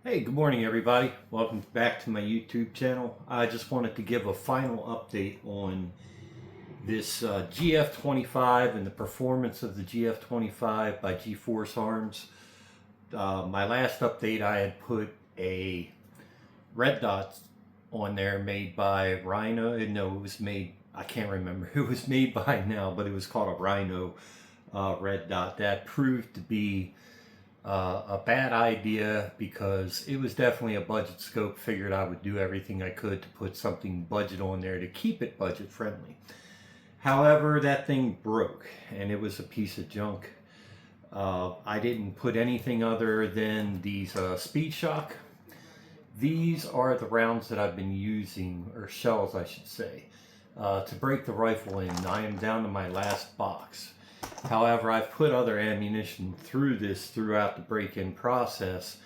Hey, good morning everybody. Welcome back to my YouTube channel. I just wanted to give a final update on this GF-25 and the performance of the GF-25 by GForce Arms. My last update, I had put a red dot on there made by Rhino. No, it was made, I can't remember who it was made by now, but it was called a Rhino red dot. That proved to be a bad idea because it was definitely a budget scope. Figured I would do everything I could to put something budget on there to keep it budget friendly. However, that thing broke and it was a piece of junk. I didn't put anything other than these Speed Shock. These are the rounds that I've been using, or shells I should say, to break the rifle in. I am down to my last box. However, I've put other ammunition through this throughout the break-in process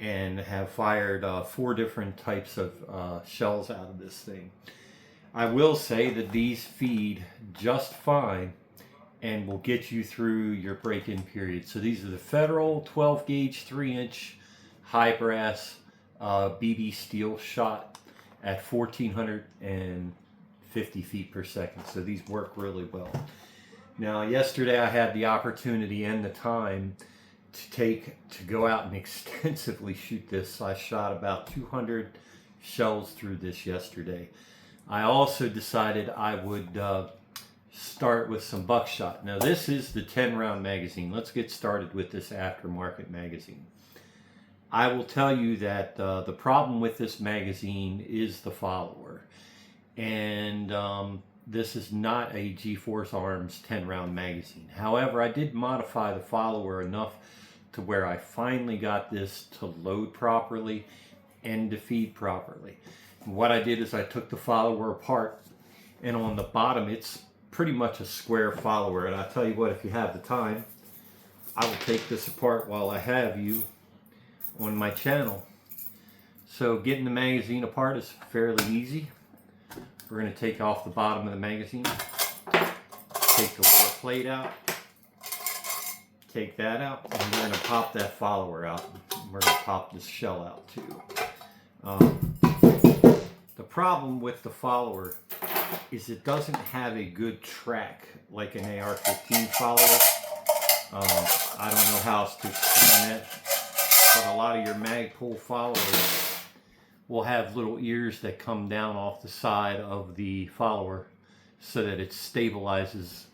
and have fired 4 different types of shells out of this thing. I will say that these feed just fine and will get you through your break-in period. So these are the Federal 12 gauge 3-inch high brass BB steel shot at 1450 feet per second. So these work really well. Now, yesterday I had the opportunity and the time to go out and extensively shoot this. I shot about 200 shells through this yesterday. I also decided I would start with some buckshot. Now, this is the 10-round magazine. Let's get started with this aftermarket magazine. I will tell you that the problem with this magazine is the follower. And this is not a GForce Arms 10-round magazine. However, I did modify the follower enough to where I finally got this to load properly and to feed properly. And what I did is I took the follower apart, and on the bottom it's pretty much a square follower. And I'll tell you what, if you have the time, I will take this apart while I have you on my channel. So getting the magazine apart is fairly easy. We're going to take off the bottom of the magazine, take the little plate out, take that out, and we're going to pop that follower out. We're going to pop this shell out too. The problem with the follower is it doesn't have a good track like an AR-15 follower. I don't know how else to explain that, but a lot of your Magpul followers will have little ears that come down off the side of the follower so that it stabilizes.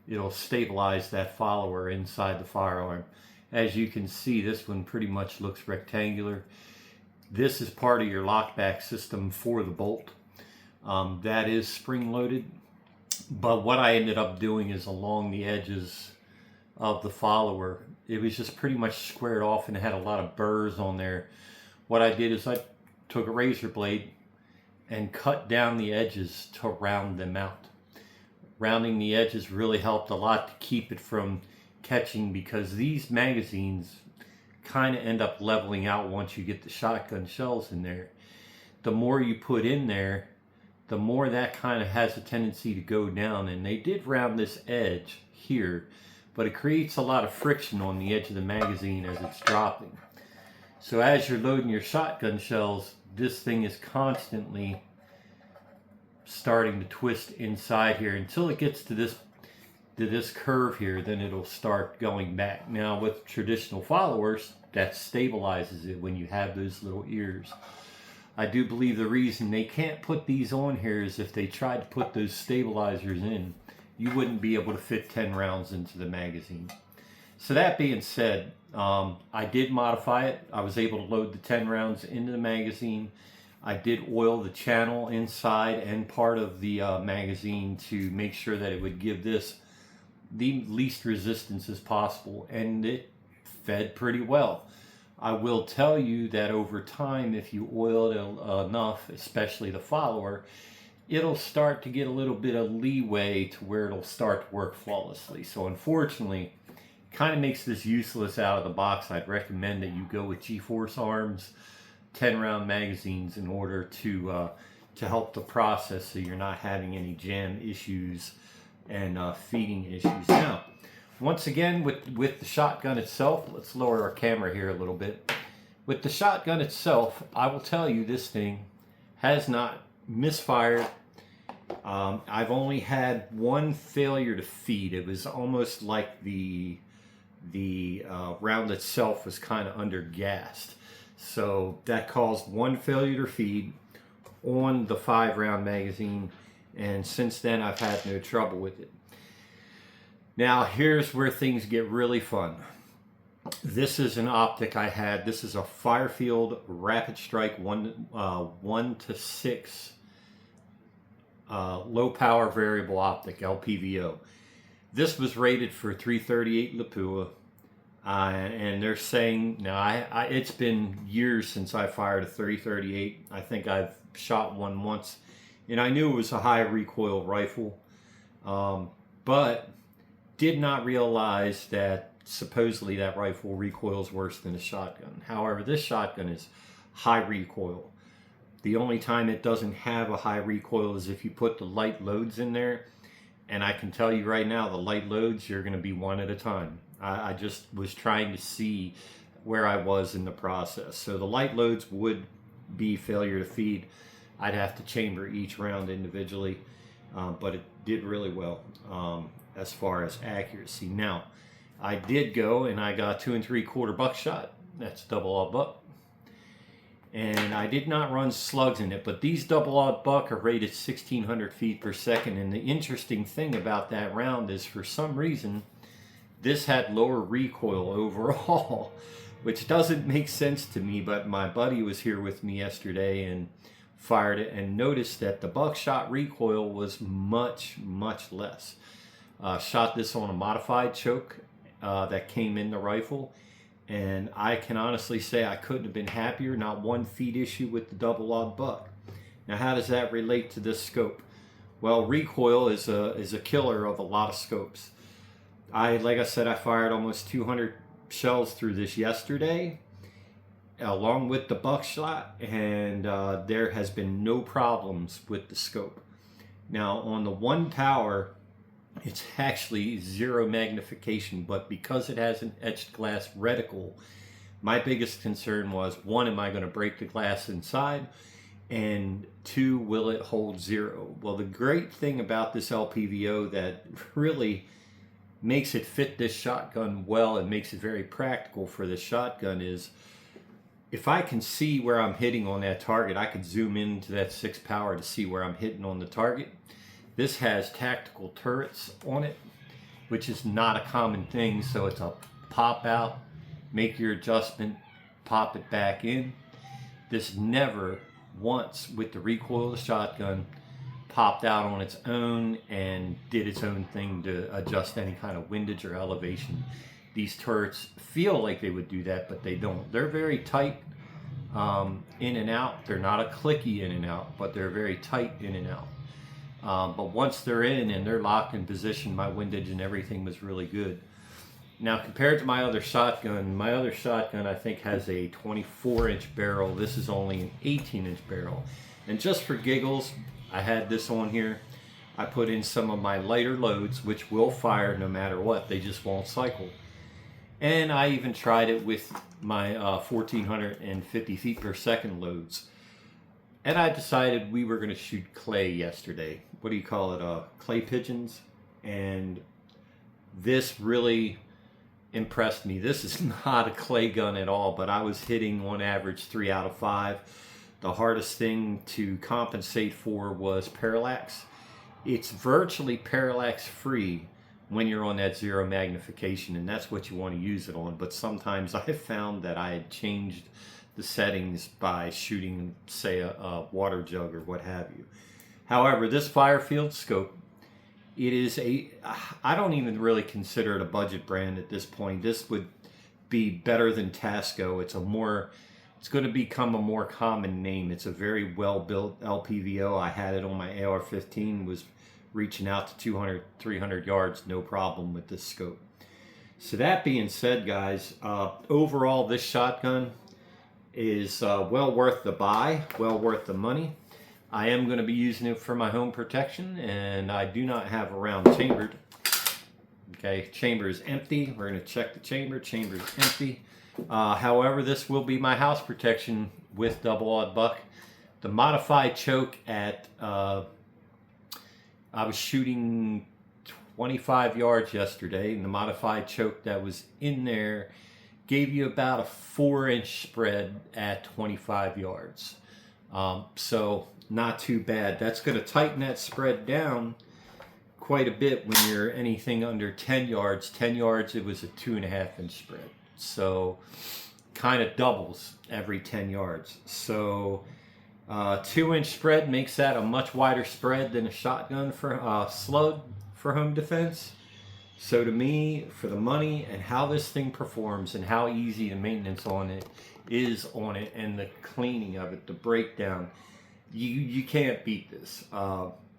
It'll stabilize that follower inside the firearm. As you can see, this one pretty much looks rectangular. This is part of your lockback system for the bolt. That is spring loaded, but what I ended up doing is along the edges of the follower, it was just pretty much squared off and it had a lot of burrs on there. What I did is I took a razor blade and cut down the edges to round them out. Rounding the edges really helped a lot to keep it from catching, because these magazines kind of end up leveling out once you get the shotgun shells in there. The more you put in there, the more that kind of has a tendency to go down, and they did round this edge here, but it creates a lot of friction on the edge of the magazine as it's dropping. So as you're loading your shotgun shells, this thing is constantly starting to twist inside here until it gets to this curve here. Then it'll start going back. Now with traditional followers, that stabilizes it when you have those little ears. I do believe the reason they can't put these on here is if they tried to put those stabilizers in, you wouldn't be able to fit 10 rounds into the magazine. So that being said, I did modify it. I was able to load the 10 rounds into the magazine. I did oil the channel inside and part of the magazine to make sure that it would give this the least resistance as possible, and it fed pretty well. I will tell you that over time, if you oil it enough, especially the follower, it'll start to get a little bit of leeway to where it'll start to work flawlessly. So unfortunately, kind of makes this useless out of the box. I'd recommend that you go with GForce Arms 10-round magazines in order to help the process so you're not having any jam issues and feeding issues. Now, once again, with the shotgun itself, let's lower our camera here a little bit. With the shotgun itself, I will tell you this thing has not misfired. I've only had one failure to feed. It was almost like the round itself was kind of undergassed. So that caused one failure to feed on the 5-round magazine, and since then I've had no trouble with it. Now here's where things get really fun. This is an optic I had. This is a Firefield Rapid Strike 1 to 6 low power variable optic, lpvo. This was rated for 338 lpvo, and they're saying now it's been years since I fired a 3038. I think I've shot one once, and I knew it was a high recoil rifle, but did not realize that supposedly that rifle recoils worse than a shotgun. However, this shotgun is high recoil. The only time it doesn't have a high recoil is if you put the light loads in there, and I can tell you right now, the light loads, you're going to be one at a time. I just was trying to see where I was in the process. So the light loads would be failure to feed. I'd have to chamber each round individually, but it did really well as far as accuracy. Now, I did go and I got 2 3/4 buckshot. That's double-aught buck. And I did not run slugs in it, but these double-aught buck are rated 1,600 feet per second. And the interesting thing about that round is, for some reason, this had lower recoil overall, which doesn't make sense to me. But my buddy was here with me yesterday and fired it and noticed that the buckshot recoil was much, much less. Shot this on a modified choke that came in the rifle, and I can honestly say I couldn't have been happier. Not one feed issue with the double-aught buck. Now, how does that relate to this scope? Well, recoil is a killer of a lot of scopes. Like I said, I fired almost 200 shells through this yesterday, along with the buckshot, and there has been no problems with the scope. Now, on the 1 power, it's actually 0 magnification, but because it has an etched glass reticle, my biggest concern was, 1, am I going to break the glass inside? And 2, will it hold 0? Well, the great thing about this lpvo that really makes it fit this shotgun well and makes it very practical for the shotgun is, if I can see where I'm hitting on that target, I could zoom into that 6 power to see where I'm hitting on the target. This has tactical turrets on it, which is not a common thing. So it's a pop out, make your adjustment, pop it back in. This never once, with the recoil of the shotgun, popped out on its own and did its own thing to adjust any kind of windage or elevation. These turrets feel like they would do that, but they don't. They're very tight in and out. They're not a clicky in and out, but they're very tight in and out. But once they're in and they're locked in position, my windage and everything was really good. Now, compared to my other shotgun I think has a 24-inch barrel. This is only an 18-inch barrel. And just for giggles, I had this on here. I put in some of my lighter loads, which will fire no matter what. They just won't cycle. And I even tried it with my 1,450 feet per second loads. And I decided we were going to shoot clay yesterday. What do you call it? Clay pigeons. And this really impressed me. This is not a clay gun at all, but I was hitting on average 3 out of 5. The hardest thing to compensate for was parallax. It's virtually parallax free when you're on that 0 magnification, and that's what you want to use it on. But sometimes I found that I had changed the settings by shooting, say, a water jug or what have you. However, this Firefield scope, it is I don't even really consider it a budget brand at this point. This would be better than Tasco. It's going to become a more common name. It's a very well built lpvo. I had it on my AR-15, was reaching out to 200, 300 yards, no problem with this scope. So that being said, guys, overall this shotgun is well worth the buy, well worth the money. I am going to be using it for my home protection, and I do not have a round chambered. Okay, chamber is empty. We're going to check the chamber. Chamber is empty. However, this will be my house protection with double aught buck. The modified choke at, I was shooting 25 yards yesterday, and the modified choke that was in there gave you about a 4-inch spread at 25 yards. So not too bad. That's going to tighten that spread down quite a bit when you're anything under 10 yards. 10 yards, it was a 2.5-inch spread. So kind of doubles every 10 yards. So 2-inch spread makes that a much wider spread than a shotgun for slug for home defense. So to me, for the money and how this thing performs and how easy the maintenance on it is on it and the cleaning of it, the breakdown, you can't beat this.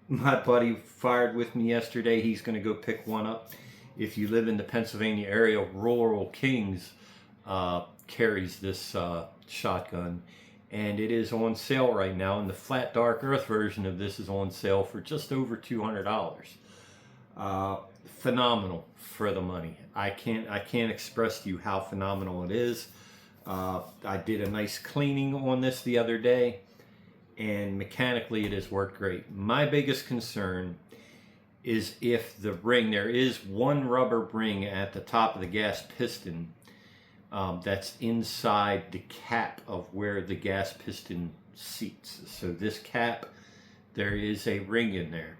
My buddy fired with me yesterday. He's going to go pick one up. If you live in the Pennsylvania area, Rural Kings carries this shotgun, and it is on sale right now. And the flat dark earth version of this is on sale for just over $200. Phenomenal for the money. I can't express to you how phenomenal it is. I did a nice cleaning on this the other day, and mechanically it has worked great. My biggest concern is if the ring, there is one rubber ring at the top of the gas piston that's inside the cap of where the gas piston seats. So this cap, there is a ring in there.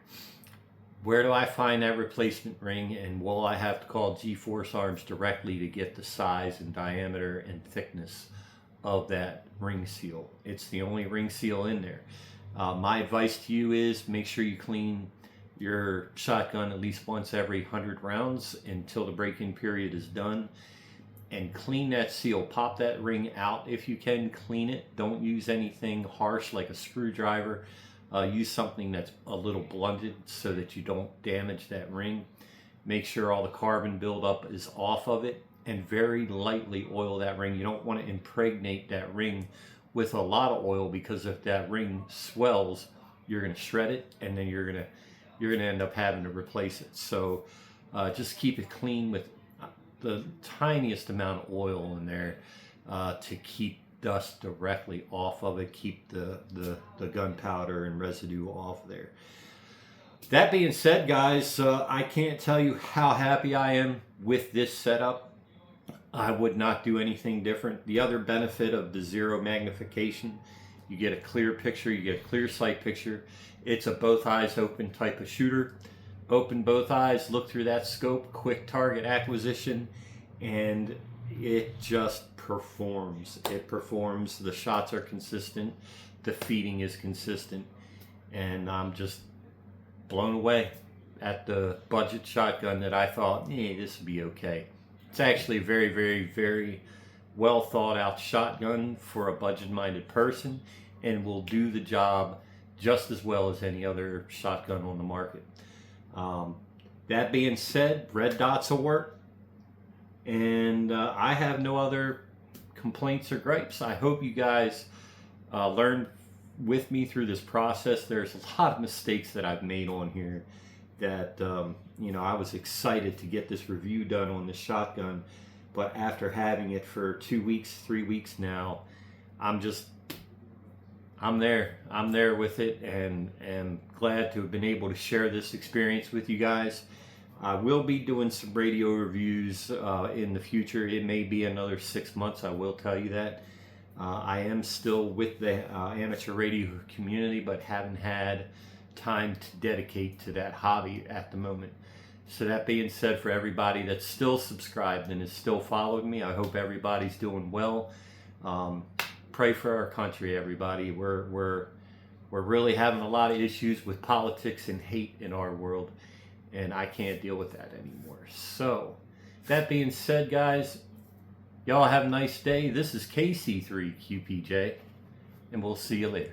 Where do I find that replacement ring, and will I have to call GForce Arms directly to get the size and diameter and thickness of that ring seal? It's the only ring seal in there. My advice to you is make sure you clean your shotgun at least once every 100 rounds until the break-in period is done, and clean that seal. Pop that ring out if you can. Clean it. Don't use anything harsh like a screwdriver. Use something that's a little blunted so that you don't damage that ring. Make sure all the carbon buildup is off of it, and very lightly oil that ring. You don't want to impregnate that ring with a lot of oil, because if that ring swells, you're going to shred it, and then you're going to end up having to replace it. So just keep it clean with the tiniest amount of oil in there to keep dust directly off of it, keep the gunpowder and residue off there. That being said, guys, I can't tell you how happy I am with this setup. I would not do anything different. The other benefit of the zero magnification, you get a clear picture, you get a clear sight picture. It's a both eyes open type of shooter. Open both eyes, look through that scope, quick target acquisition, and it just performs. It performs. The shots are consistent. The feeding is consistent. And I'm just blown away at the budget shotgun that I thought, this would be okay. It's actually a very, very, very well thought out shotgun for a budget-minded person, and will do the job just as well as any other shotgun on the market. That being said, red dots will work, and I have no other complaints or gripes. I hope you guys learned with me through this process. There's a lot of mistakes that I've made on here that I was excited to get this review done on this shotgun, but after having it for 2 weeks, 3 weeks now, I'm there with it, and glad to have been able to share this experience with you guys. I will be doing some radio reviews in the future. It may be another 6 months, I will tell you that. I am still with the amateur radio community, but haven't had time to dedicate to that hobby at the moment. So that being said, for everybody that's still subscribed and is still following me, I hope everybody's doing well. Pray for our country, everybody. We're really having a lot of issues with politics and hate in our world, and I can't deal with that anymore. So that being said, guys, y'all have a nice day. This is KC3QPJ, and we'll see you later.